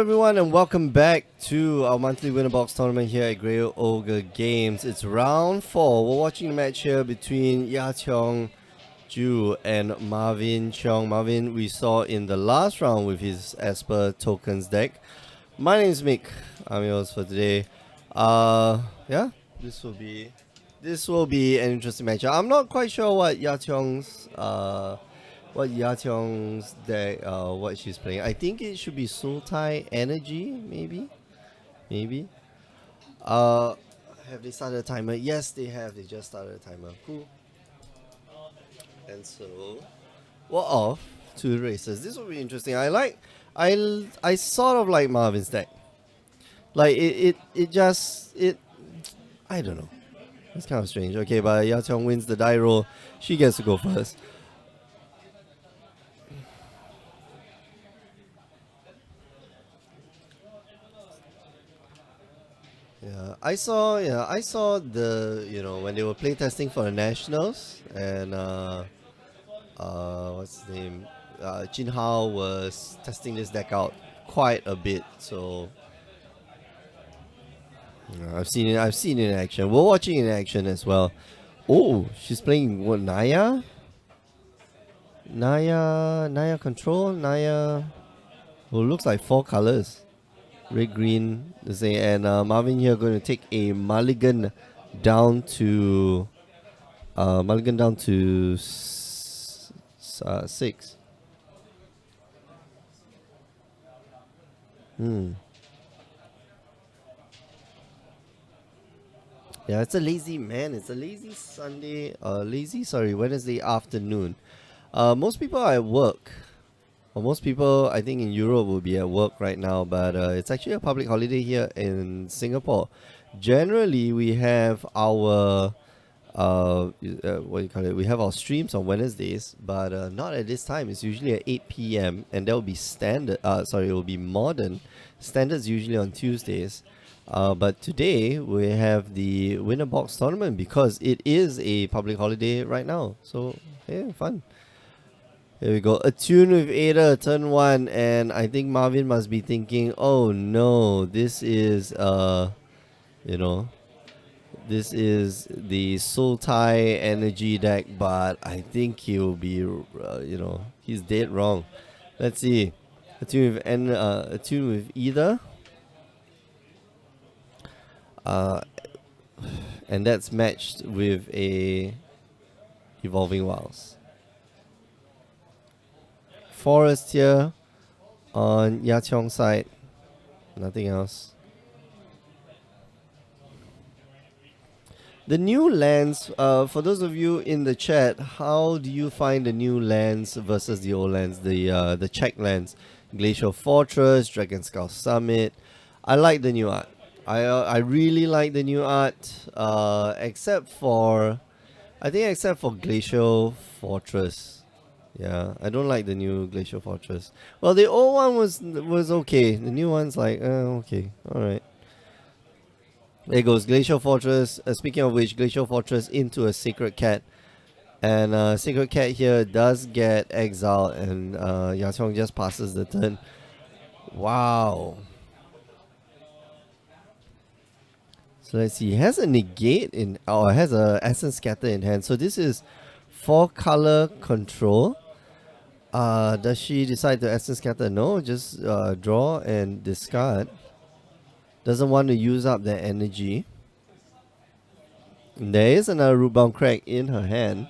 everyone, and welcome back to our monthly winner box tournament here at Grey Ogre Games. It's round 4. We're watching the match here between Yaqiong Ju and Marvin Cheong. Marvin, we saw in the last round with his Esper tokens deck. My name is Mick. I'm yours for today. Yeah, this will be an interesting match. I'm not quite sure what Yaqiong's deck, what she's playing. I think it should be Sultai Energy, maybe. Have they started a timer? Yes, they have. They just started a timer. Cool. And so we're off to the races. This will be interesting. I sort of like Marvin's deck. Like it I don't know. It's kind of strange. Okay, but Yaqiong wins the die roll. She gets to go first. I saw the when they were play testing for the nationals, and what's his name, Jin Hao was testing this deck out quite a bit. So I've seen it in action. We're watching it in action as well. Oh, she's playing what, Naya control, Naya. Oh, looks like 4 colors. Red, green, the same. And Marvin here going to take a mulligan down to 6. Yeah, it's a lazy Wednesday afternoon. Most people are at work. Well, most people, I think, in Europe will be at work right now, but it's actually a public holiday here in Singapore. Generally, we have our what do you call it? We have our streams on Wednesdays, but not at this time. It's usually at 8 p.m. and that will be standard. It will be modern. Standard's usually on Tuesdays. But today we have the winner box tournament because it is a public holiday right now. So yeah, fun. Here we go. Attune with Ada, turn 1, and I think Marvin must be thinking, oh no, this is this is the Sultai energy deck, but I think he'll be he's dead wrong. Let's see. Attune with either. And that's matched with a Evolving Wilds. Forest here on Yaqiong's side. Nothing else. The new lands, for those of you in the chat, how do you find the new lands versus the old lands, the Czech lands? Glacial Fortress, Dragon Skull Summit. I like the new art. I really like the new art, except for Glacial Fortress. Yeah, I don't like the new Glacial Fortress. Well, the old one was okay. The new one's like, okay, alright. There goes Glacial Fortress. Speaking of which, Glacial Fortress into a Sacred Cat. And Sacred Cat here does get exiled, and Yaqiong just passes the turn. Wow. So let's see. He has a negate has a Essence Scatter in hand. So this is 4 color control. Does she decide to Essence Scatter? No, just draw and discard. Doesn't want to use up that energy. And there is another Rootbound Crack in her hand.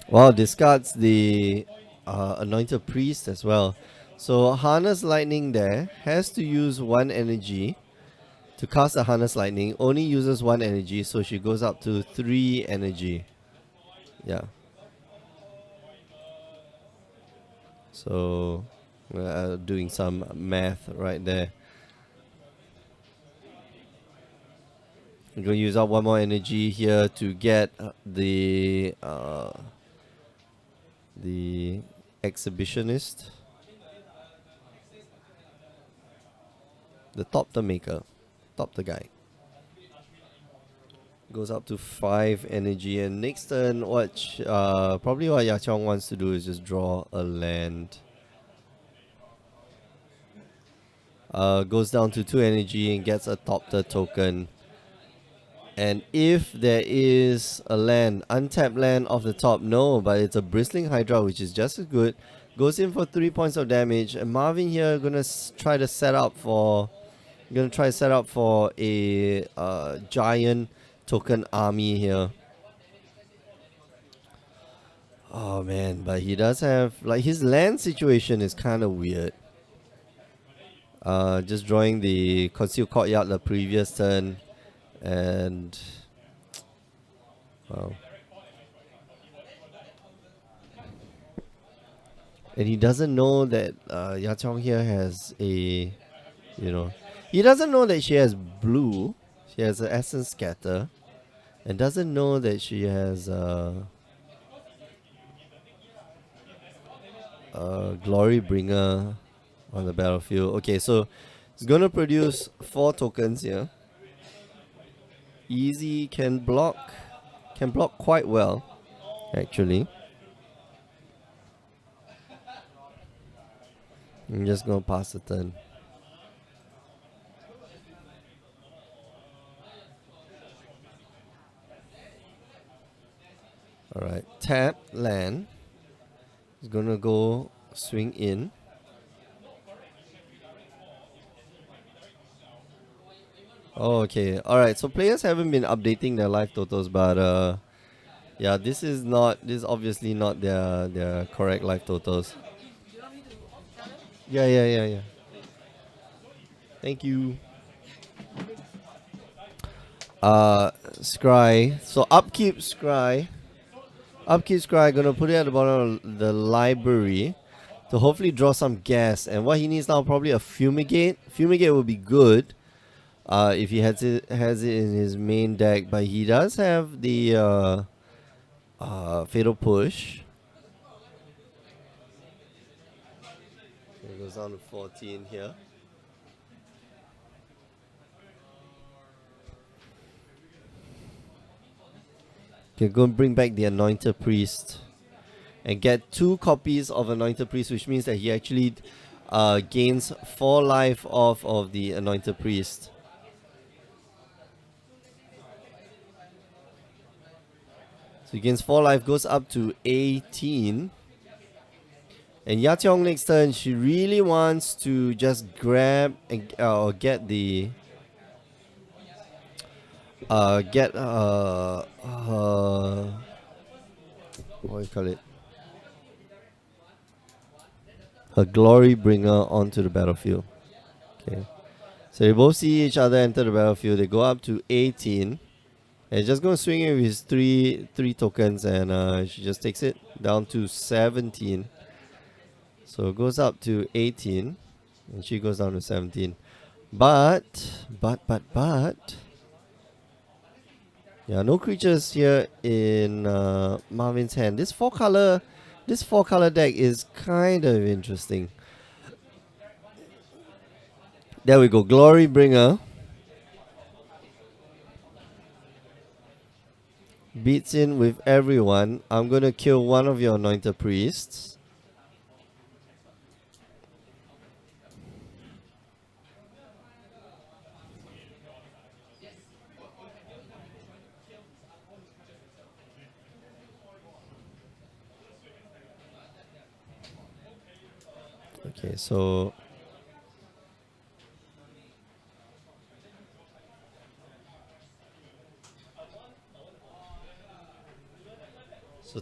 Wow, discards the Anointed Priest as well. So Harness Lightning there has to use 1 energy to cast a Harness Lightning. Only uses 1 energy, so she goes up to 3 energy. Yeah. So doing some math right there. I'm going to use up 1 more energy here to get the Exhibitionist, the Top the Maker, Top the guy. Goes up to 5 energy, and next turn, probably what Yachong wants to do is just draw a land. Goes down to 2 energy and gets a top third token. And if there is a land, untapped land off the top, no, but it's a Bristling Hydra, which is just as good. Goes in for 3 points of damage, and Marvin here gonna try to set up for a giant token army here. Oh man, but he does have, like, his land situation is kind of weird. Just drawing the Concealed Courtyard the previous turn, and wow. And he doesn't know that Yachong here has a, he doesn't know that she has blue. She has an Essence Scatter, and doesn't know that she has Glory Bringer on the battlefield. Okay, so it's gonna produce 4 tokens here. Easy can block quite well, actually. I'm just gonna pass the turn. Alright, tap land. He's gonna go swing in. Oh, okay. Alright, so players haven't been updating their life totals, but yeah, this is obviously not their correct life totals. Yeah. Thank you. Scry. So upkeep Scry. Gonna put it at the bottom of the library to hopefully draw some gas. And what he needs now, probably a Fumigate. Fumigate would be good if he has it in his main deck. But he does have the Fatal Push. It goes down to 14 here. Okay, go and bring back the Anointed Priest and get 2 copies of Anointed Priest, which means that he actually gains 4 life off of the Anointed Priest. So he gains 4 life, goes up to 18. And Yachong next turn, she really wants to just grab and or get the what do you call it? Her Glory Bringer onto the battlefield. Okay. So they both see each other enter the battlefield. They go up to 18. And just going to swing in with his three tokens, and she just takes it down to 17. So it goes up to 18, and she goes down to 17. But, yeah, no creatures here in Marvin's hand. This four color deck is kind of interesting. There we go, Glory Bringer. Beats in with everyone. I'm going to kill one of your Anointed Priests. Okay, so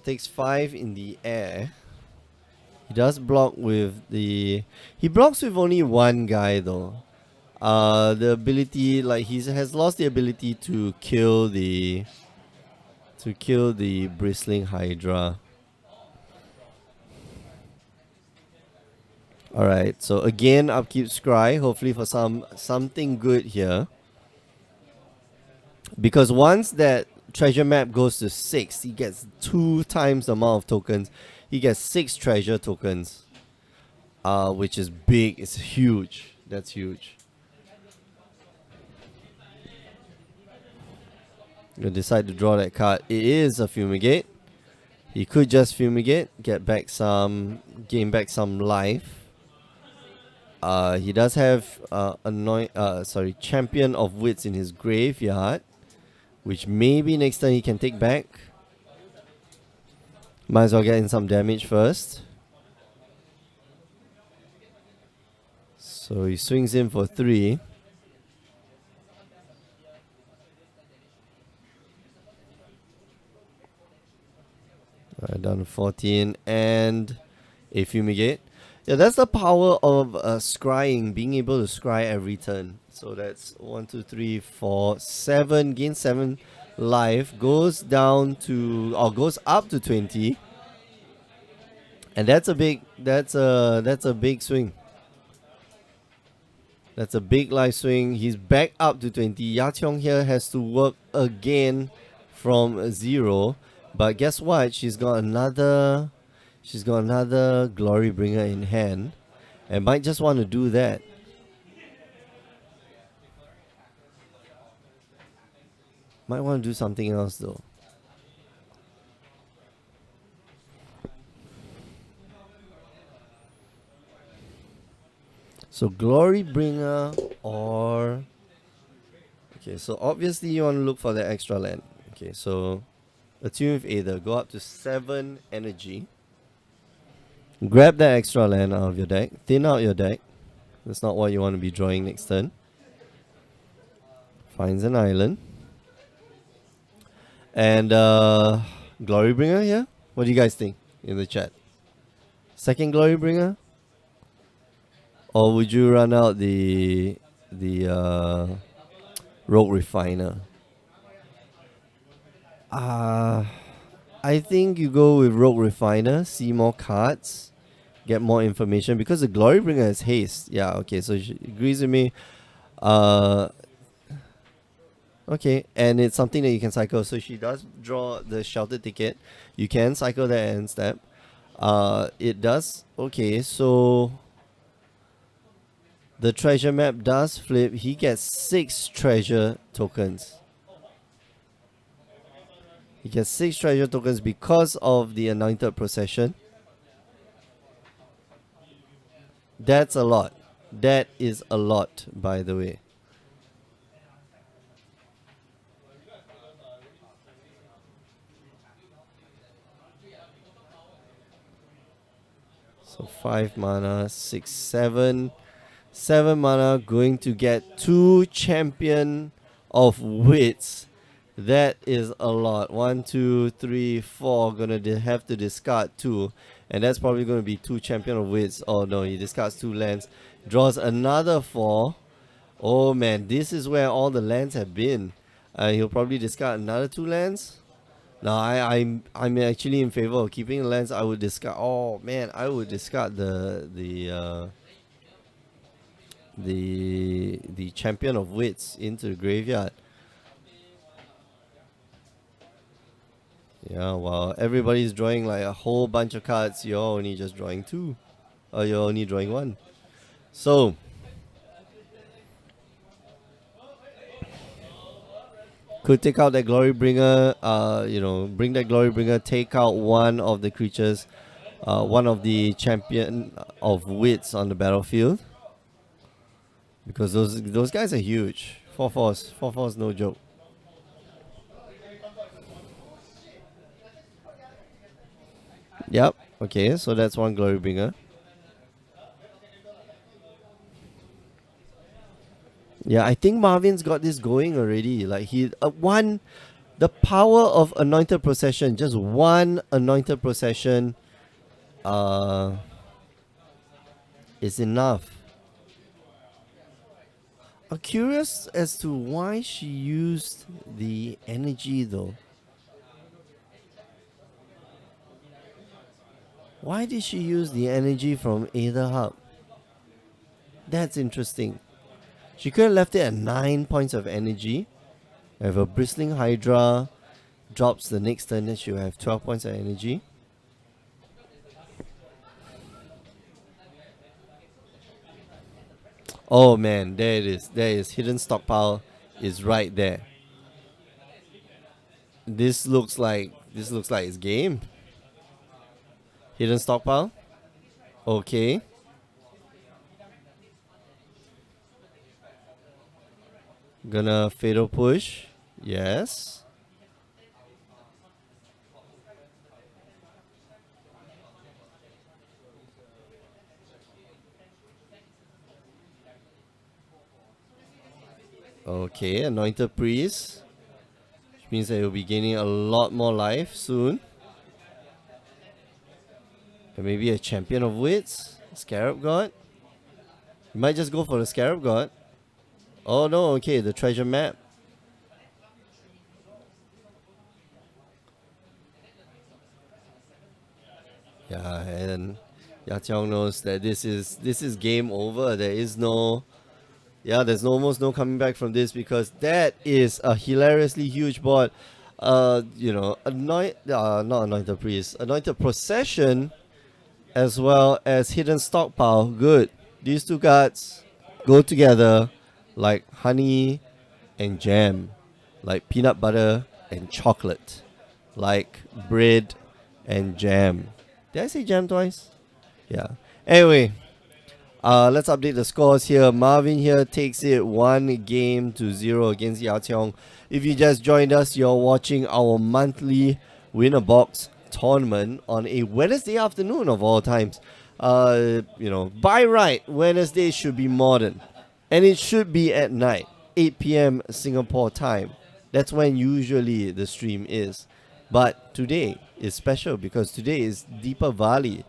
takes 5 in the air. He does block with the... He blocks with only one guy though. The ability, like, he has lost the ability to kill the Bristling Hydra. Alright, so again upkeep Scry, hopefully for something good here. Because once that treasure map goes to 6, he gets 2 times the amount of tokens. He gets 6 treasure tokens. Which is big, it's huge. That's huge. You decide to draw that card. It is a Fumigate. He could just Fumigate, gain back some life. He does have Champion of Wits in his graveyard, which maybe next turn he can take back. Might as well get in some damage first. So he swings in for 3. Down to 14 and a Fumigate. Yeah, that's the power of scrying, being able to scry every turn. So that's 1, 2, 3, 4, 7, gain 7 life, goes down to, or goes up to 20. And that's a big swing. That's a big life swing. He's back up to 20. Ya Qiong here has to work again from 0. But guess what? She's got another Glory Bringer in hand. And might just want to do that. Might want to do something else though. So Glory Bringer or... Okay, so obviously you want to look for the extra land. Okay, so attune with Aether. Go up to 7 energy. Grab that extra land out of your deck. Thin out your deck. That's not what you want to be drawing next turn. Finds an island. And Glory Bringer here? What do you guys think in the chat? Second Glory Bringer? Or would you run out the Rogue Refiner? I think you go with Rogue Refiner, see more cards, get more information, because the Glory Bringer has haste. Yeah, okay, so she agrees with me. Okay, and it's something that you can cycle. So she does draw the sheltered ticket. You can cycle that end step. It does. Okay, so the treasure map does flip. He gets 6 treasure tokens. He gets 6 treasure tokens because of the Anointed Procession. That's a lot. That is a lot, by the way. So 5 mana, 6, 7. 7 mana, going to get 2 Champion of Wits. That is a lot. 1, 2, 3, 4. Gonna have to discard 2. And that's probably going to be 2 Champion of Wits. Oh no, he discards 2 lands. Draws another 4. Oh man, this is where all the lands have been. He'll probably discard another 2 lands. No, I'm actually in favor of keeping the lands. I would discard. Oh man, I would discard the Champion of Wits into the graveyard. Yeah, while everybody's drawing like a whole bunch of cards, you're only just drawing 2. Or you're only drawing 1. So could take out that Glory Bringer, bring that Glory Bringer, take out one of the creatures, one of the Champion of Wits on the battlefield. Because those guys are huge. 4/4s. 4/4s, no joke. Yep. Okay, so that's one Glory Bringer. Yeah, I think Marvin's got this going already. Like he the power of Anointed Procession, just one Anointed Procession is enough. I'm curious as to why she used the energy though. Why did she use the energy from Aether Hub? That's interesting. She could have left it at 9 points of energy. Have a Bristling Hydra, drops the next turn, then she'll have 12 points of energy. Oh man, there it is. There is. Hidden Stockpile is right there. this looks like it's game. Hidden stockpile. Okay. Gonna fatal push. Yes. Okay, anointed priest. Which means that you'll be gaining a lot more life soon. And maybe a champion of wits. Scarab god. You might just go for the scarab god. Oh no, okay, the treasure map. Yeah, and Yationg knows that this is game over. There is no, yeah, there's almost no coming back from this because that is a hilariously huge board. Not anointed priest, anointed procession, as well as hidden stockpile. Good. These two cards go together like honey and jam, like peanut butter and chocolate, like bread and jam. Did I say jam twice? Yeah. Anyway, let's update the scores here. Marvin here takes it 1-0 against Yationg. If you just joined us, you're watching our monthly winner box tournament on a Wednesday afternoon of all times. By right, Wednesday should be modern. And it should be at night, 8 p.m. Singapore time. That's when usually the stream is. But today is special because today is Deepavali.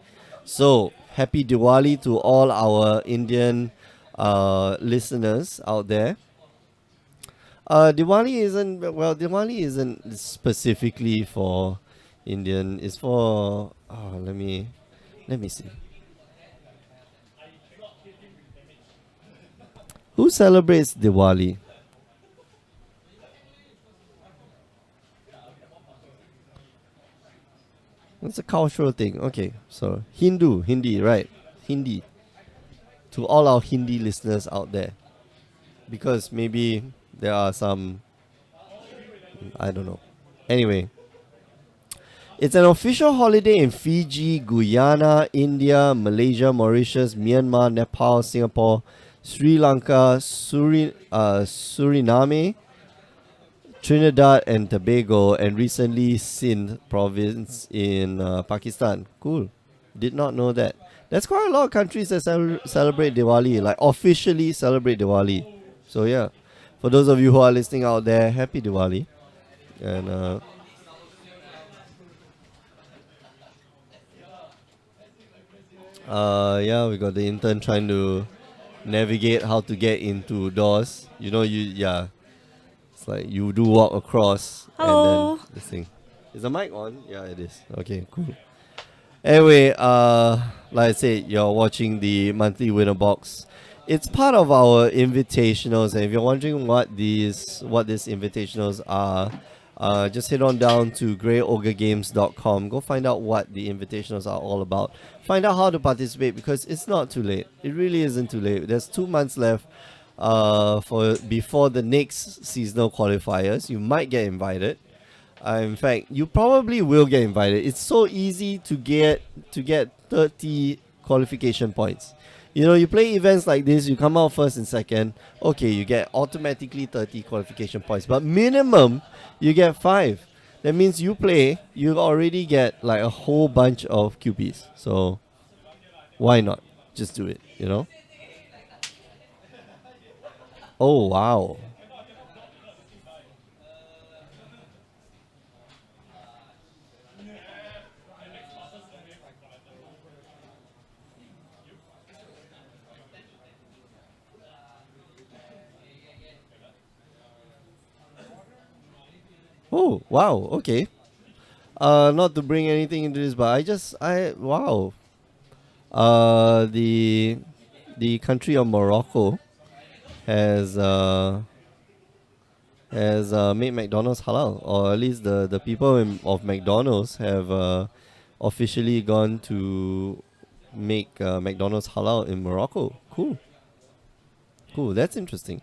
So, happy Diwali to all our Indian listeners out there. Diwali isn't specifically for Indian. It's for let me see. Who celebrates Diwali? It's a cultural thing. Okay, so Hindi, right? Hindi. To all our Hindi listeners out there. Because maybe there are some, I don't know. Anyway, it's an official holiday in Fiji, Guyana, India, Malaysia, Mauritius, Myanmar, Nepal, Singapore, Sri Lanka, Suriname, Trinidad and Tobago, and recently Sindh province in Pakistan. Cool. Did not know that. There's quite a lot of countries that celebrate Diwali, like officially celebrate Diwali. So yeah, for those of you who are listening out there, happy Diwali. And yeah, we got the intern trying to navigate how to get into doors. Yeah, it's like you do walk across Hello. and then this thing. Is the mic on? Yeah, it is. Okay, cool. Anyway, like I said, you're watching the monthly winner box. It's part of our invitationals, and if you're wondering what these invitationals are, just head on down to greyogregames.com. Go find out what the invitationals are all about. Find out how to participate because it's not too late. It really isn't too late. There's 2 months left for before the next seasonal qualifiers. You might get invited. In fact, you probably will get invited. It's so easy to get 30 qualification points. You play events like this, you come out first and second. Okay, you get automatically 30 qualification points, but minimum you get 5. That means you already get like a whole bunch of QPs. So why not just do it? Oh wow. Oh wow. Okay. Not to bring anything into this, but I wow. The country of Morocco has made McDonald's halal, or at least the people of McDonald's have officially gone to make McDonald's halal in Morocco. Cool, cool. That's interesting.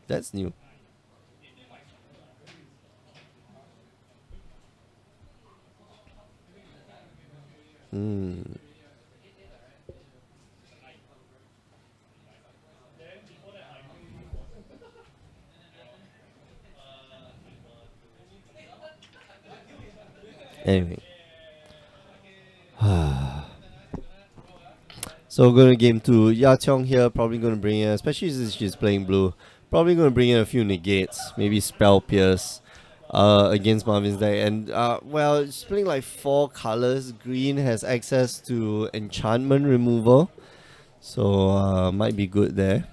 That's new. Mm. Anyway. So going to game two. Ya Chong here probably going to bring in, especially since she's playing blue, probably going to bring in a few negates, maybe Spell Pierce against Marvin's deck. And well, it's playing like 4 colors. Green has access to enchantment removal, so might be good there.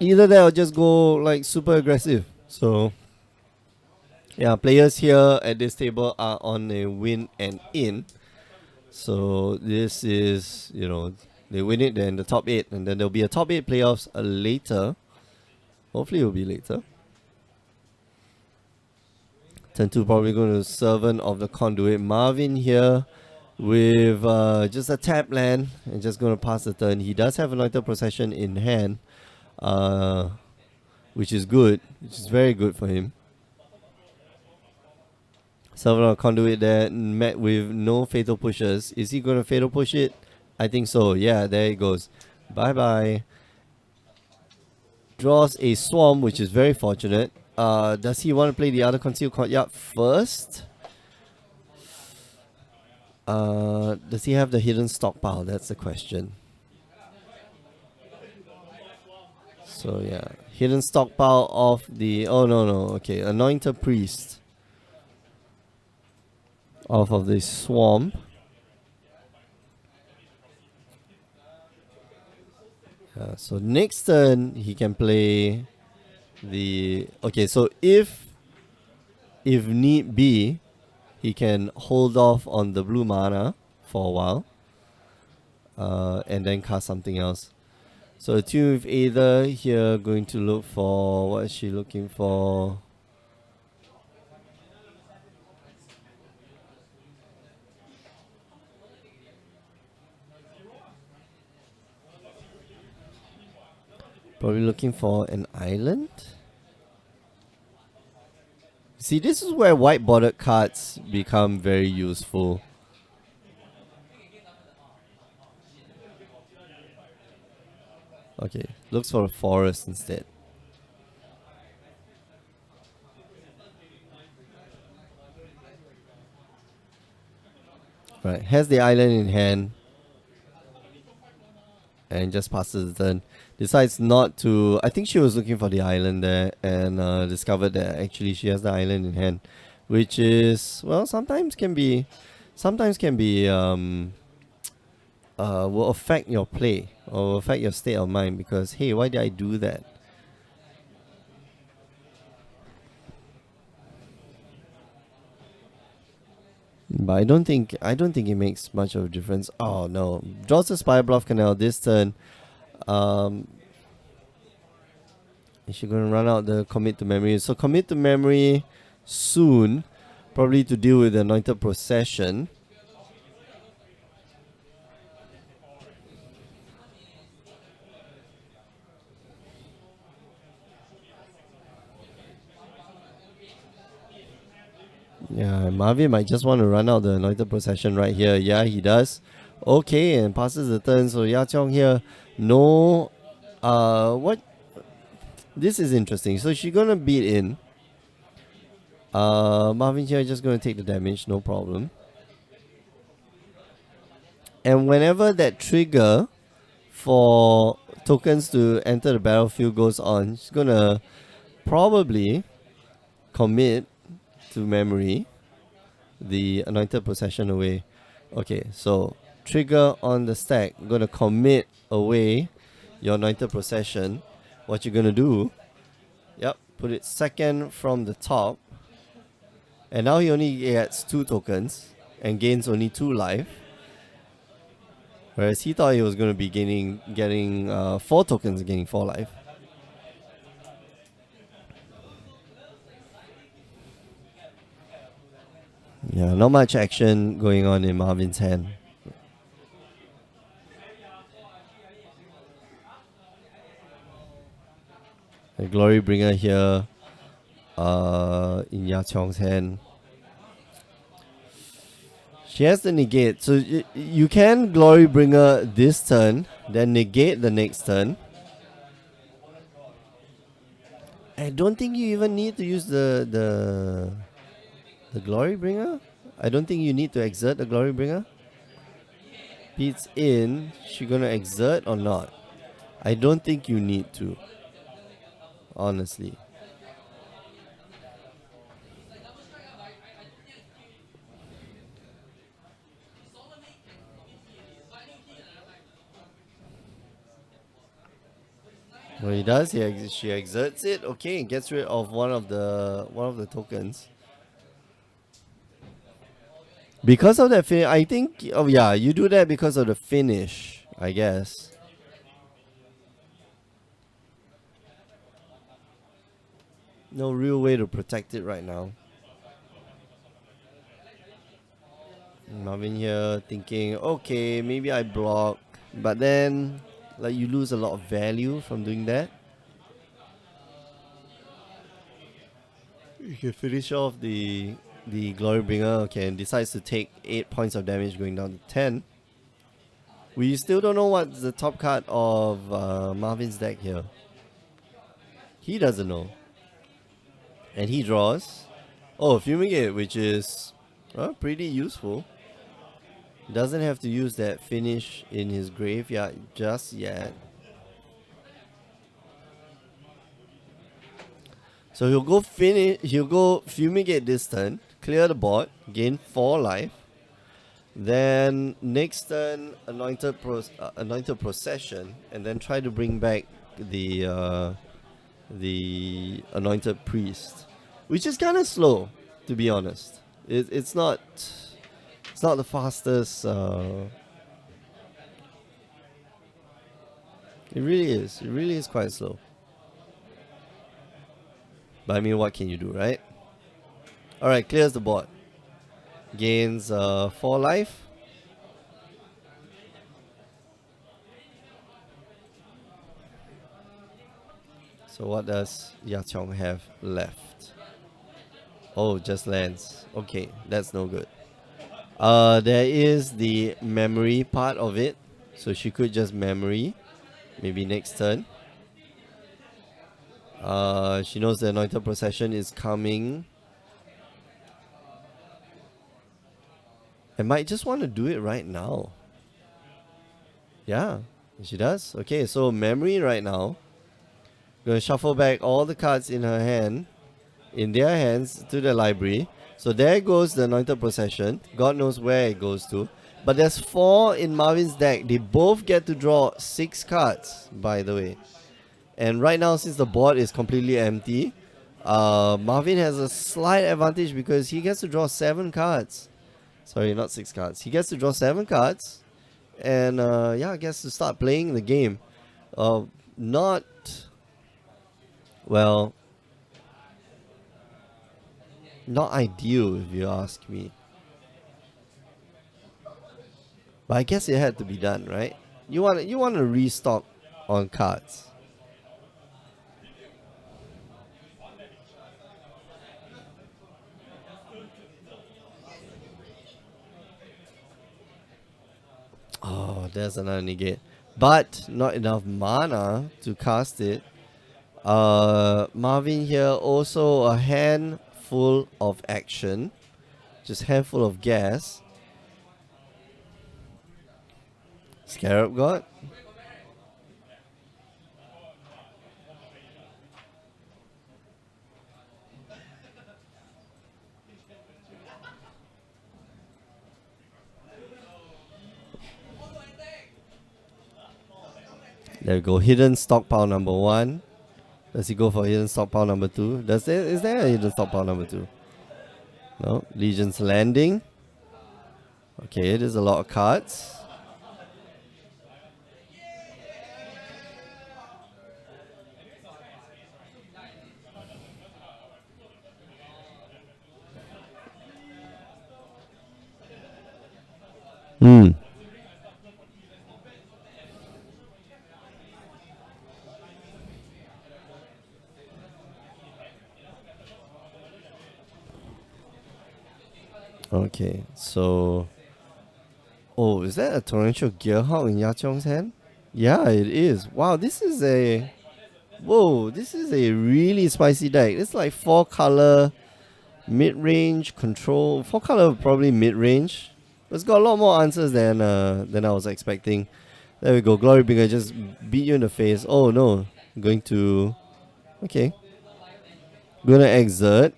Either that or just go like super aggressive. So yeah, players here at this table are on a win and in. So this is, they win it, then the top 8, and then there'll be a top 8 playoffs later. Hopefully it'll be later. Turn 2 probably going to Servant of the Conduit. Marvin here with just a tap land and just going to pass the turn. He does have Anointed Procession in hand, which is good, which is very good for him. Servant of the Conduit there, met with no Fatal Pushes. Is he going to Fatal Push it? I think so. Yeah, there it goes. Bye-bye. Draws a Swarm, which is very fortunate. Does he want to play the other Concealed Courtyard first? Does he have the Hidden Stockpile? That's the question. So yeah, Hidden Stockpile of the... Oh, no. Okay, Anointed Priest. Off of the Swamp. So next turn, he can play the... Okay, so if need be, he can hold off on the blue mana for a while. And then cast something else. So attune with Aether here, going to look for... What is she looking for? Probably looking for an island? See, this is where white bordered cards become very useful. Okay, looks for a forest instead. Right, has the island in hand. And just passes the turn. Decides not to... I think she was looking for the island there and discovered that actually she has the island in hand. Which is... Well, sometimes can be... will affect your play. Or affect your state of mind. Because, hey, why did I do that? But I don't think it makes much of a difference. Oh no. Draws the Spire Bluff Canal this turn. Is she gonna run out the Commit to Memory? So Commit to Memory soon. Probably to deal with the Anointed Procession. Yeah, Marvin might just want to run out the Anointed Procession right here. Yeah, he does. Okay, and passes the turn. So Ya Chong here, no... what? This is interesting. So she's gonna beat in. Marvin here just gonna take the damage, no problem. And whenever that trigger for tokens to enter the battlefield goes on, she's gonna probably commit to memory the Anointed Procession away. Okay, so trigger on the stack. I'm gonna commit away your Anointed Procession. What you're gonna do, yep, put it second from the top. And now he only gets 2 tokens and gains only 2 life. Whereas he thought he was going to be getting 4 tokens and gaining 4 life. Yeah, not much action going on in Marvin's hand. A Glory Bringer here in Ya Chong's hand. She has the negate, so you can Glory Bringer this turn, then negate the next turn. I don't think you even need to use the Glory Bringer. I don't think you need to exert the Glory Bringer. Beats in, she gonna exert or not? I don't think you need to, honestly. Well, he does. She exerts it. Okay, gets rid of one of the tokens. Because of that finish, I think. Oh yeah, you do that because of the finish, I guess. No real way to protect it right now. Marvin here thinking, okay, maybe I block, but then like you lose a lot of value from doing that. You can finish off the Glory Bringer, okay, and decides to take 8 points of damage going down to 10. We still don't know what's the top card of Marvin's deck here. He doesn't know. And he draws. Oh, Fumigate, which is pretty useful. Doesn't have to use that finish in his graveyard just yet. So he'll go Fumigate this turn, clear the board, gain 4 life. Then next turn Anointed Procession, and then try to bring back the Anointed Priest, which is kind of slow, to be honest. It's not the fastest. It really is. It really is quite slow. But I mean, what can you do, right? All right, clears the board. Gains 4 life. So what does Yachong have left? Oh, just lands. Okay, that's no good. There is the memory part of it. So she could just memory. Maybe next turn. She knows the Anointed Procession is coming. I might just want to do it right now. Yeah, she does. Okay, so memory right now. Gonna shuffle back all the cards in her hand, in their hands, to the library. So there goes the Anointed Procession. God knows where it goes to. But there's 4 in Marvin's deck. They both get to draw 6 cards, by the way. And right now, since the board is completely empty, Marvin has a slight advantage because he gets to draw 7 cards. Sorry, not 6 cards. He gets to draw 7 cards. And yeah, gets to start playing the game. Not... Well... Not ideal, if you ask me. But I guess it had to be done, right? You want to restock on cards. Oh, there's another negate. But not enough mana to cast it. Marvin here also a handful of action. Just handful of gas. Scarab God. There we go. Hidden stockpile number 1. Does he go for hidden stockpile number 2? Is there a hidden stockpile number 2? No. Legion's Landing. Okay, there's a lot of cards. Okay, so Oh, is that a torrential Gearhawk in Yachong's hand? Yeah, it is. Wow, this is a... Whoa, this is a really spicy deck. It's like 4 color, mid-range, control. 4 color probably mid-range. It's got a lot more answers than I was expecting. There we go. Glorybringer just beat you in the face. Oh no. Going to... Okay. Gonna exert.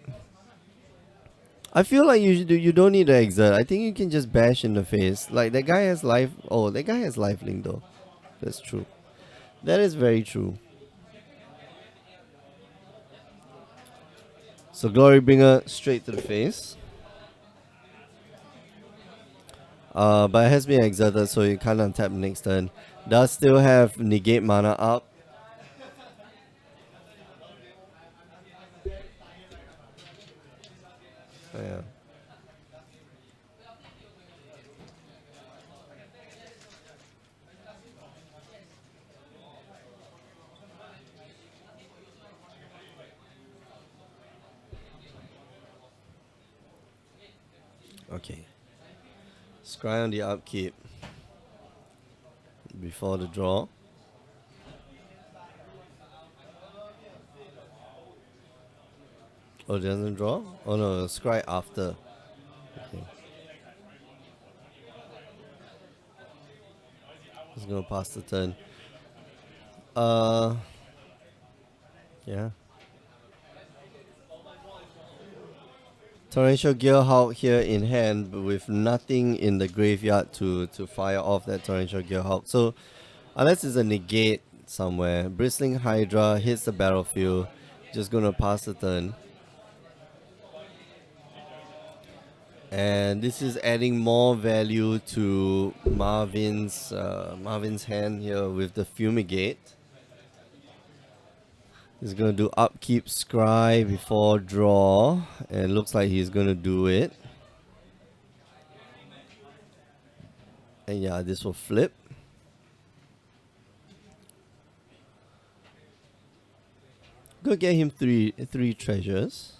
I feel like you don't need to exert. I think you can just bash in the face. Like that guy has life. Oh, that guy has lifelink though. That's true. That is very true. So Glorybringer straight to the face. But it has been exerted, so you can't untap next turn. Does still have negate mana up. Oh, yeah. Okay. Scry on the upkeep before the draw. Oh, it doesn't draw? Oh no, scry after. Okay. Just gonna pass the turn. Yeah. Torrential Gearhawk here in hand, but with nothing in the graveyard to fire off that Torrential Gearhawk. So, unless it's a negate somewhere, Bristling Hydra hits the battlefield, just gonna pass the turn. And this is adding more value to Marvin's hand here with the Fumigate. He's gonna do upkeep scry before draw, and looks like he's gonna do it. And yeah, this will flip. Go get him three treasures.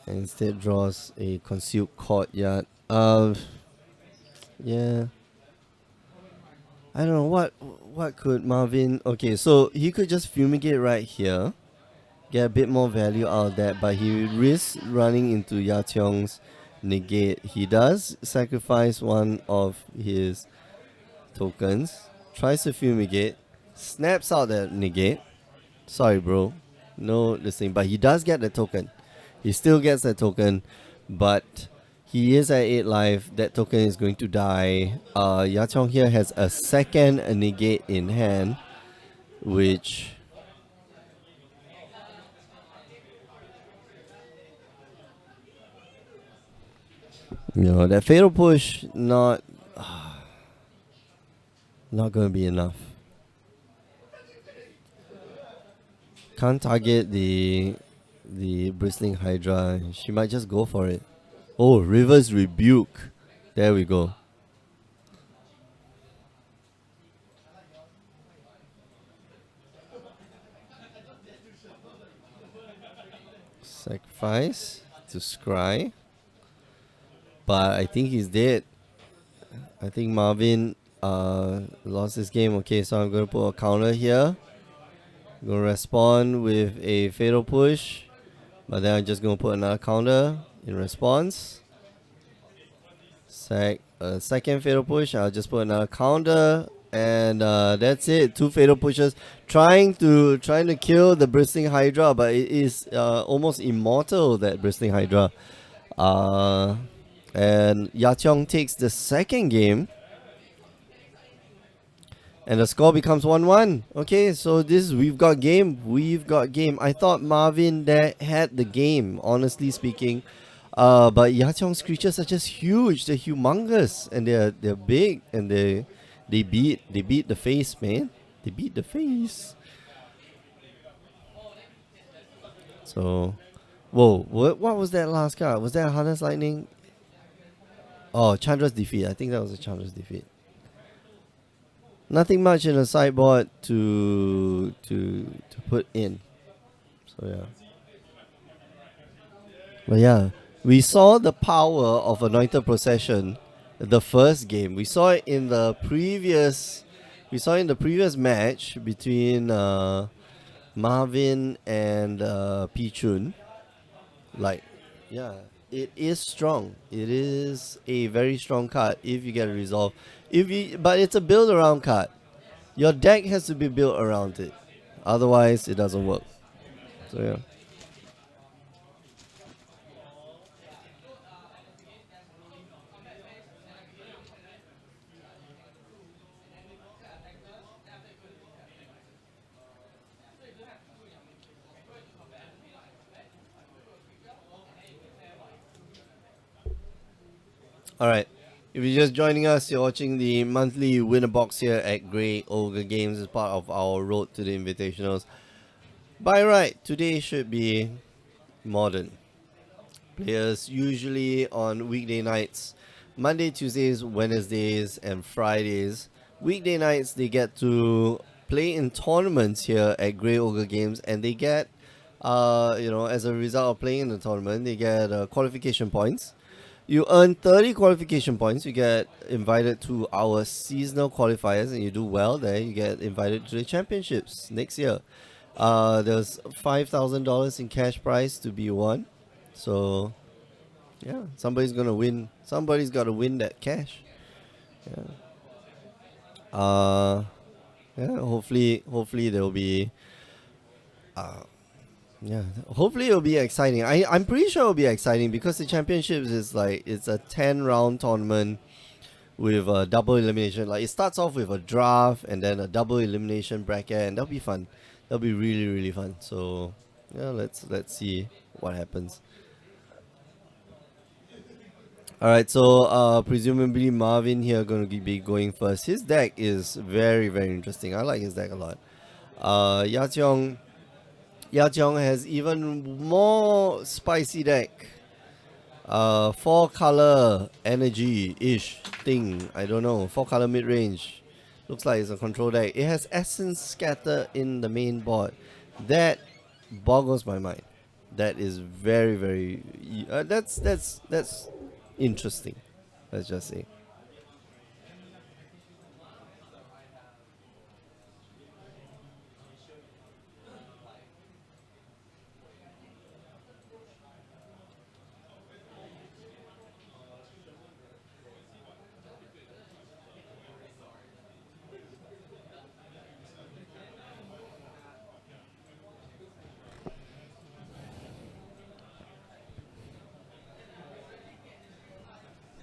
And instead draws a concealed courtyard. Yeah. I don't know what could Marvin. Okay, so he could just fumigate right here, get a bit more value out of that, but he risks running into Yachong's negate. He does sacrifice one of his tokens, tries to fumigate, snaps out that negate. Sorry, bro, no listening, but he does get the token. He still gets that token, but he is at 8 life. That token is going to die. Yachong here has a second negate in hand, which... You know, that fatal push, not going to be enough. Can't target the Bristling Hydra. She might just go for it. Oh, River's Rebuke. There we go. Sacrifice to scry. But I think he's dead. I think Marvin lost his game. Okay, so I'm going to put a counter here. I'm going to respond with a fatal push. But then I'm just going to put another counter in response. Second fatal push. I'll just put another counter. And that's it. 2 fatal pushes. Trying to kill the Bristling Hydra. But it is almost immortal, that Bristling Hydra. And Yachong takes the second game. And the score becomes 1-1. Okay, so we've got game. I thought Marvin there had the game, honestly speaking. But Yachong's creatures are just huge. They're humongous. And they're big. And they beat the face, man. They beat the face. So, whoa, what was that last card? Was that Harness Lightning? Oh, Chandra's Defeat. I think that was a Chandra's Defeat. Nothing much in the sideboard to put in. So yeah. But yeah, we saw the power of Anointed Procession the first game. We saw it in the previous match between Marvin and Pichun. Like, yeah, it is strong. It is a very strong card if you get a resolve. But it's a build around card. Your deck has to be built around it. Otherwise, it doesn't work. So yeah. All right. If you're just joining us, you're watching the monthly winner box here at Grey Ogre Games as part of our road to the Invitationals. By right, today should be modern. Players usually on weekday nights, Monday, Tuesdays, Wednesdays, and Fridays. Weekday nights, they get to play in tournaments here at Grey Ogre Games, and they get, as a result of playing in the tournament, they get qualification points. You earn 30 qualification points. You get invited to our seasonal qualifiers, and you do well there. You get invited to the championships next year. There's $5,000 in cash prize to be won. So, yeah, somebody's gonna win. Somebody's got to win that cash. Yeah. Yeah. Hopefully there'll be. Uh, Yeah, hopefully it'll be exciting. I'm pretty sure it'll be exciting because the championships is like it's a 10 round tournament with a double elimination. Like it starts off with a draft and then a double elimination bracket, and that'll be fun. That'll be really really fun. So yeah, let's see what happens. All right, so presumably Marvin here going to be going first. His deck is very very interesting. I like his deck a lot. Yacheong has even more spicy deck. 4 color energy ish thing. I don't know. 4 color mid range. Looks like it's a control deck. It has Essence Scatter in the main board. That boggles my mind. That is very very. That's interesting. Let's just say.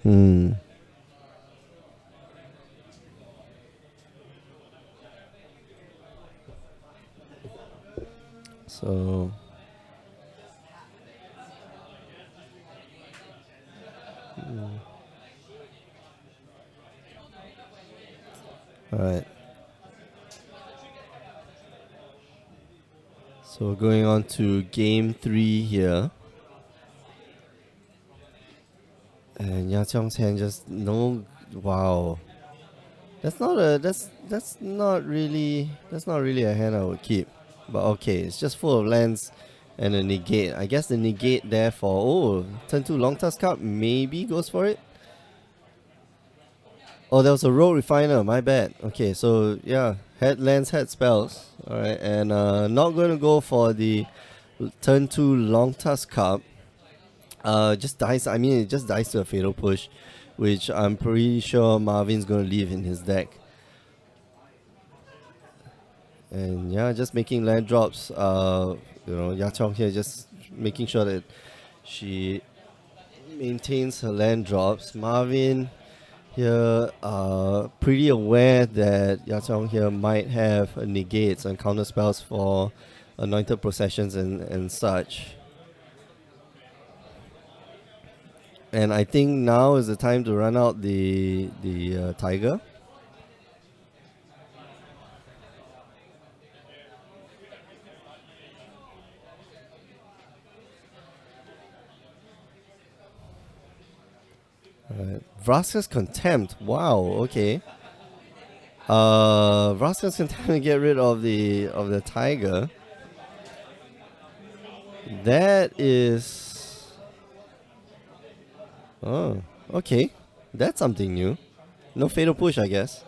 Hmm. So. All right. So going on to game 3 here. And Yaqiong's hand just no. Wow. That's not really a hand I would keep. But okay, it's just full of lands and a negate. I guess the negate there for turn 2 long tusk cup maybe goes for it. Oh, there was a road refiner, my bad. Okay, so yeah, had lands, had spells. Alright, and not gonna go for the turn 2 long tusk cup. Just dies. I mean, it just dies to a fatal push, which I'm pretty sure Marvin's gonna leave in his deck. And yeah, just making land drops. Yachong here just making sure that she maintains her land drops. Marvin here, pretty aware that Yachong here might have negates and counter spells for anointed processions and such. And I think now is the time to run out the tiger. Vraska's Contempt. Wow. Okay. Vraska's Contempt to get rid of the tiger. That is. Oh, okay. That's something new. No fatal push, I guess.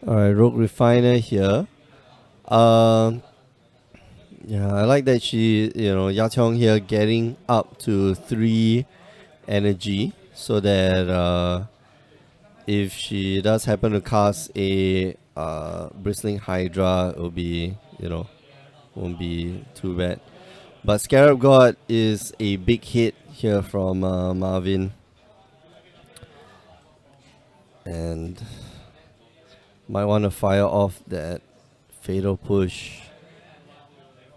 Alright, Rogue Refiner here. Um, yeah, I like that Yachong here getting up to 3 energy so that if she does happen to cast a Bristling Hydra, it'll be, won't be too bad. But Scarab God is a big hit here from Marvin. And might want to fire off that Fatal Push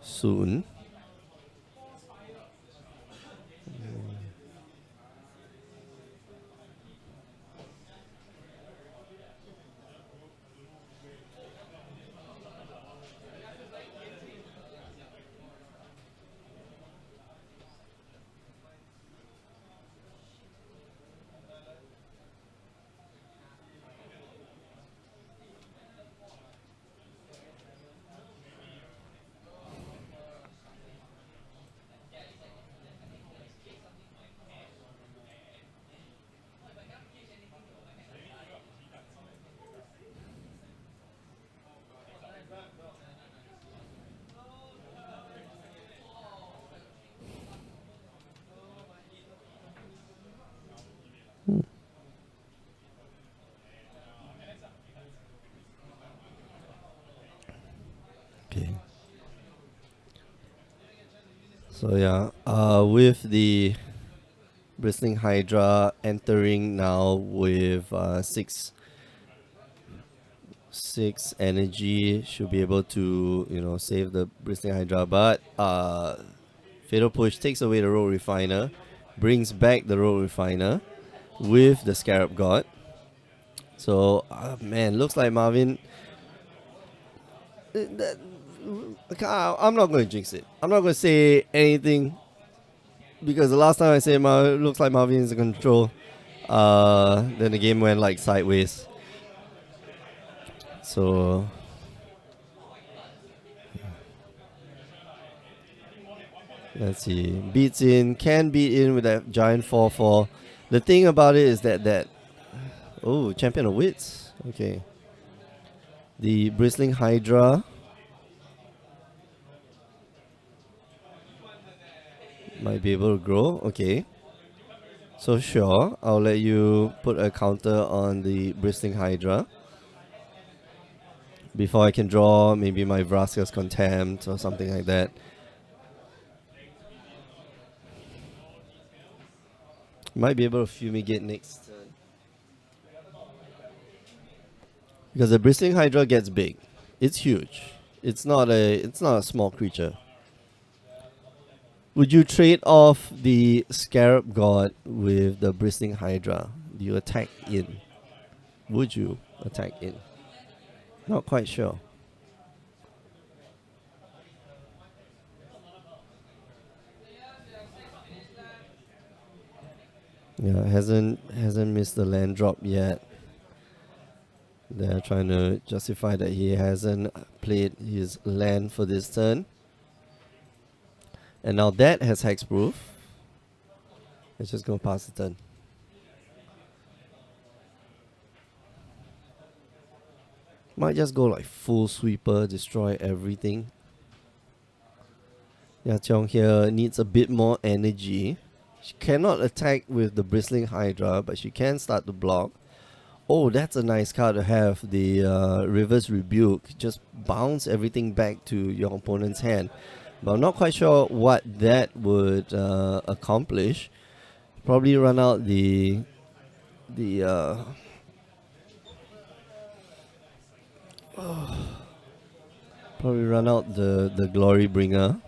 soon. Okay. So yeah, with the Bristling Hydra entering now with six energy, should be able to save the Bristling Hydra. But Fatal Push takes away the Rogue Refiner, brings back the Rogue Refiner with the Scarab God. So man, looks like Marvin. I'm not going to jinx it. I'm not going to say anything because the last time I said looks like Marvin is in control. Then the game went like sideways. So let's see. Beats in, can beat in with that giant 4/4. The thing about it is that Champion of Wits. Okay. The Bristling Hydra might be able to grow. Okay. So sure, I'll let you put a counter on the Bristling Hydra before I can draw maybe my Vraska's Contempt or something like that. Might be able to fumigate next turn. Because the Bristling Hydra gets big. It's huge. It's not a small creature. Would you trade off the Scarab God with the Bristling Hydra? Do you attack in? Would you attack in? Not quite sure. Yeah, hasn't missed the land drop yet. They're trying to justify that he hasn't played his land for this turn. And now that has hexproof. It's just gonna pass the turn. Might just go like full sweeper, destroy everything. Yachong here needs a bit more energy. She cannot attack with the Bristling Hydra, but she can start to block. Oh, that's a nice card to have. The Reverse Rebuke. Just bounce everything back to your opponent's hand. But I'm not quite sure what that would accomplish. Probably run out the probably run out the Glory Bringer.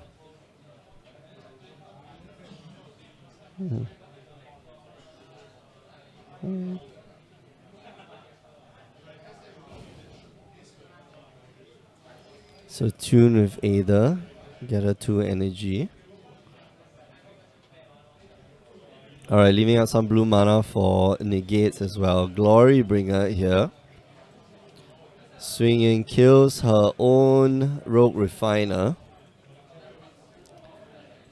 So tune with Aether, get a 2 energy. Alright, leaving out some blue mana for negates as well. Glory Bringer here. Swinging kills her own Rogue Refiner.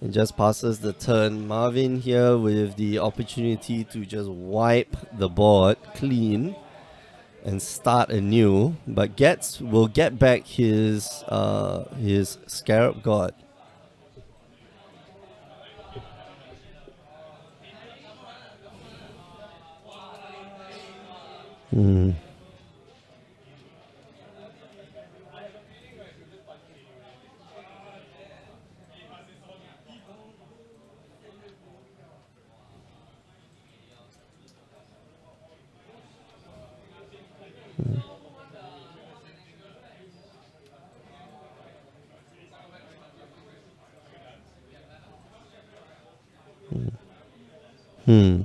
And just passes the turn. Marvin here with the opportunity to just wipe the board clean and start anew, but will get back his Scarab God. Hmm. Hmm.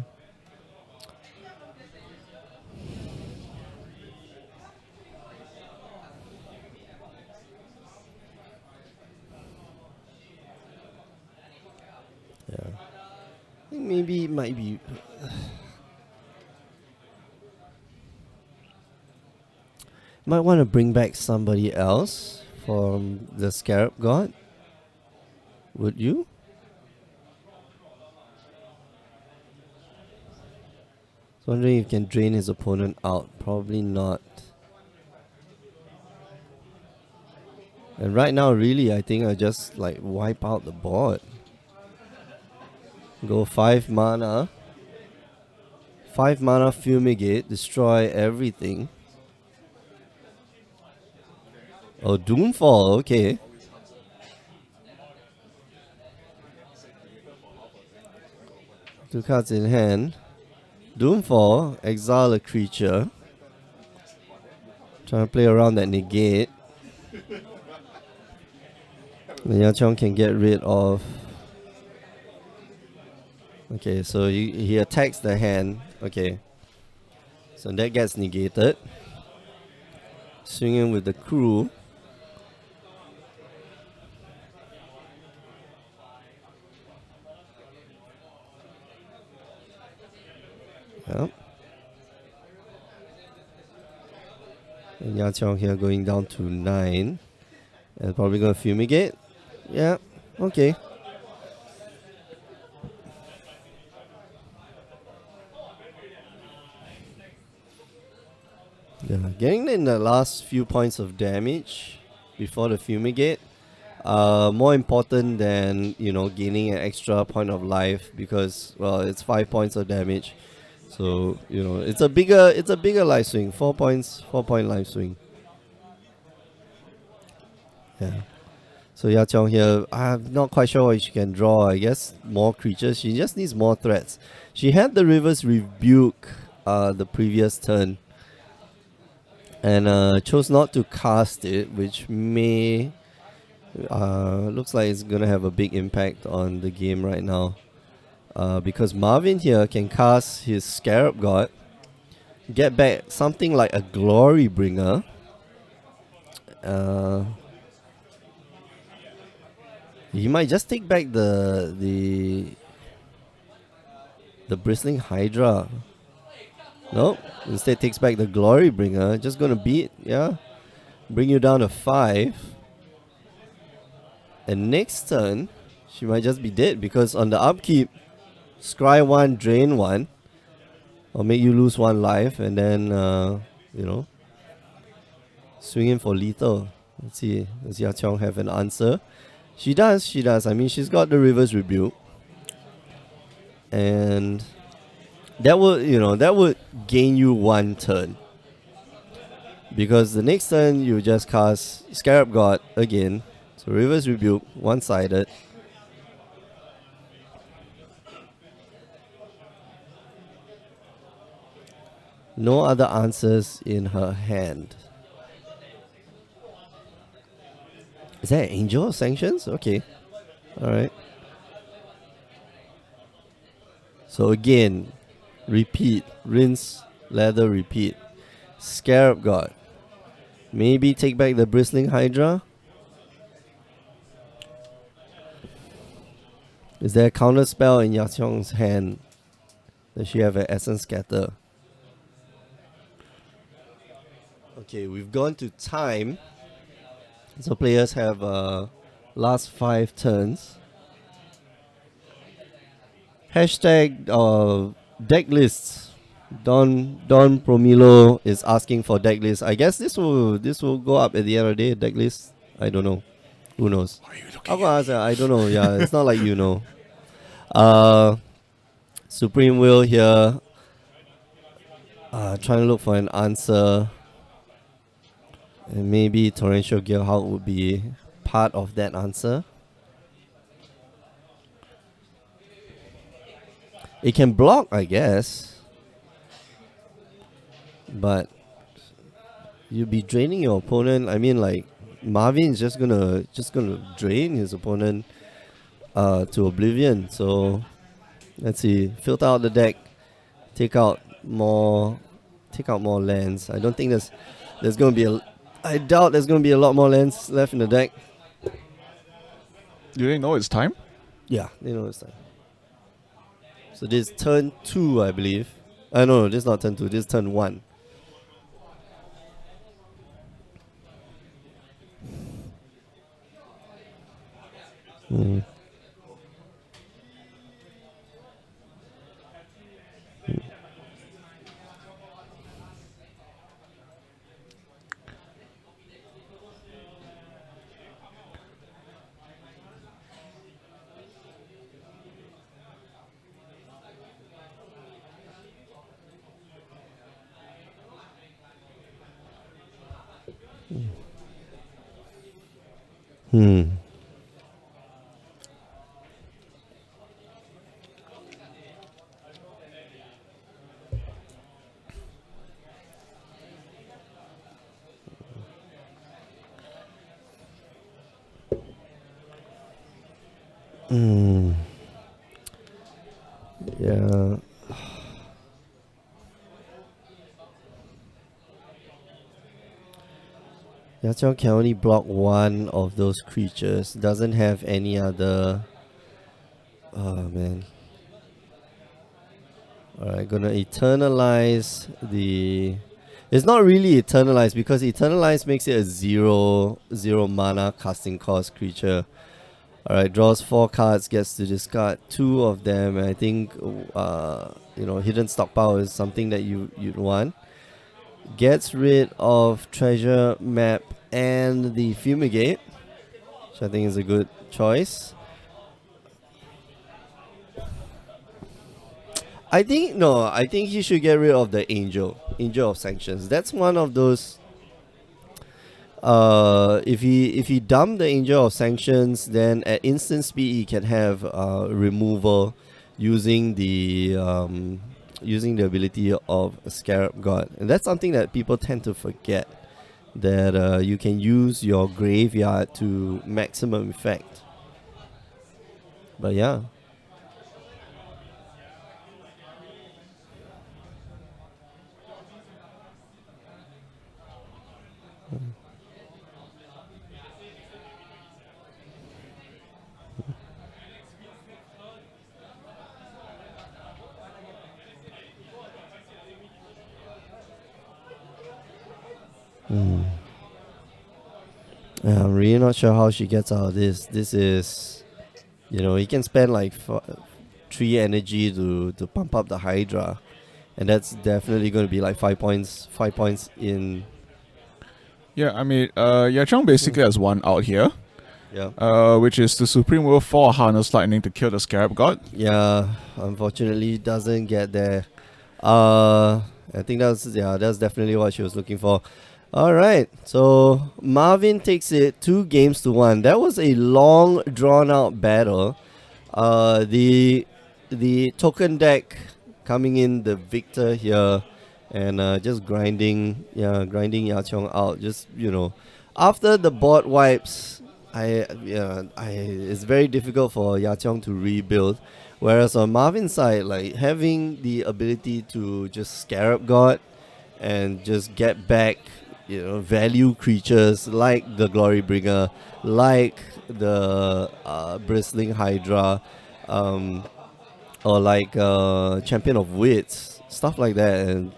Yeah. I think maybe it might be. Might want to bring back somebody else from the Scarab God. Would you? So wondering if you can drain his opponent out. Probably not. And right now, really, I think I just like wipe out the board. Go 5 mana. 5 mana Fumigate, destroy everything. Oh, Doomfall, okay. Two cards in hand. Doomfall, exile a creature. Trying to play around that negate. Then Yachong can get rid of. Okay, so he attacks the hand. Okay. So that gets negated. Swinging with the crew. Yep. And Yachong here going down to 9. And probably going to fumigate. Yeah, okay. Yeah, getting in the last few points of damage before the fumigate, more important than gaining an extra point of life, because it's 5 points of damage, so it's a bigger life swing. 4 point life swing. Yeah. So Yachong here, I'm not quite sure what she can draw. I guess more creatures. She just needs more threats. She had the Reverse Rebuke the previous turn, and chose not to cast it, which may looks like it's gonna have a big impact on the game right now, because Marvin here can cast his Scarab God, get back something like a Glory Bringer. He might just take back the Bristling Hydra. Nope. Instead takes back the Glory Bringer. Just gonna beat, yeah. Bring you down to 5. And next turn, she might just be dead, because on the upkeep, scry 1, drain 1. Or make you lose 1 life, and then swing in for lethal. Let's see, does Yachong have an answer? She does. I mean, she's got the Reverse Rebuke. And That would gain you one turn. Because the next turn you just cast Scarab God again. So Reverse Rebuke, one-sided. No other answers in her hand. Is that Angel of Sanctions? Okay. Alright. So again, repeat. Rinse, lather, repeat. Scarab God. Maybe take back the Bristling Hydra. Is there a counter spell in Yachong's hand? Does she have an Essence Scatter? Okay, we've gone to time. So players have last 5 turns. Hashtag deck lists. Don Promilo is asking for deck lists. I guess this will go up at the end of the day. Deck list. I don't know. Who knows? Why are you looking I'm gonna answer. I don't know. Yeah, it's not like you know. Supreme Will here. Trying to look for an answer. And maybe Torrential Galehout would be part of that answer. It can block, I guess. But you'll be draining your opponent. I mean, like, Marvin is just gonna drain his opponent to oblivion. So let's see. Filter out the deck. Take out more lands. I don't think there's gonna be I doubt there's gonna be a lot more lands left in the deck. You didn't know it's time? Yeah, they know it's time. So this is turn 2, I believe. No, this is not turn 2. This is turn 1. Hmm. Hmm. Hmm. Yeah. Yachong can only block one of those creatures. Doesn't have any other. Oh man. Alright, gonna eternalize the. It's not really eternalize because eternalize makes it a zero mana casting cost creature. Alright, draws 4 cards, gets to discard 2 of them. And I think hidden stockpile is something that you'd want. Gets rid of treasure map and the fumigate, which I think is a good choice. I think he should get rid of the Angel of Sanctions. That's one of those. If he dump the Angel of Sanctions, then at instant speed he can have removal using the ability of a Scarab God, and that's something that people tend to forget. That you can use your graveyard to maximum effect. But yeah. Yeah, I'm really not sure how she gets out of this. This is, he can spend like 3 energy to pump up the Hydra, and that's definitely going to be like 5 points. 5 points in. Yeah, I mean, Yachong basically has one out here. Yeah. Which is the Supreme Will for Harness Lightning to kill the Scarab God. Yeah, unfortunately, doesn't get there. I think that's definitely what she was looking for. All right, so Marvin takes it 2 games to 1. That was a long, drawn-out battle. The token deck coming in the victor here, and just grinding Yachong out. Just after the board wipes, it's very difficult for Yachong to rebuild. Whereas on Marvin's side, like having the ability to just Scarab God and just get back, value creatures like the Glory Bringer, like the Bristling Hydra, or like Champion of Wits, stuff like that, and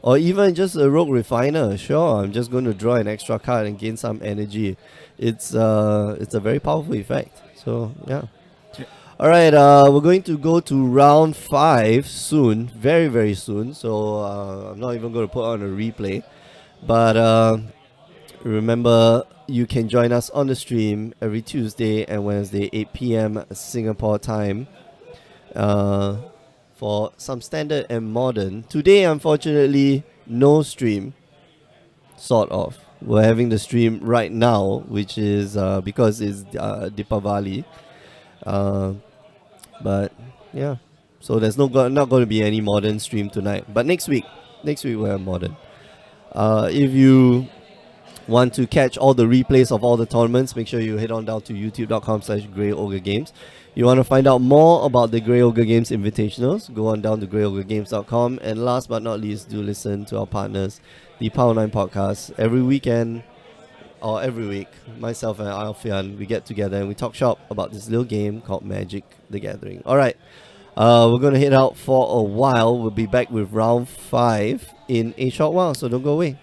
or even just a Rogue Refiner. Sure, I'm just going to draw an extra card and gain some energy. It's a very powerful effect. So yeah. All right, we're going to go to round 5 soon, very very soon. So I'm not even going to put on a replay, but remember you can join us on the stream every Tuesday and Wednesday 8 p.m. Singapore time for some standard and modern. Today, unfortunately, no stream. Sort of. We're having the stream right now, which is because it's Deepavali. But yeah, so there's not going to be any modern stream tonight. But next week we'll have modern. If you want to catch all the replays of all the tournaments, make sure you head on down to youtube.com/GreyOgreGames. You want to find out more about the Grey Ogre Games Invitationals, go on down to GreyOgreGames.com. And last but not least, do listen to our partners, the Power 9 podcast. Every weekend, or every week, myself and Alfian, we get together and we talk shop about this little game called Magic the Gathering. Alright, we're going to head out for a while. We'll be back with round 5 in a short while, so don't go away.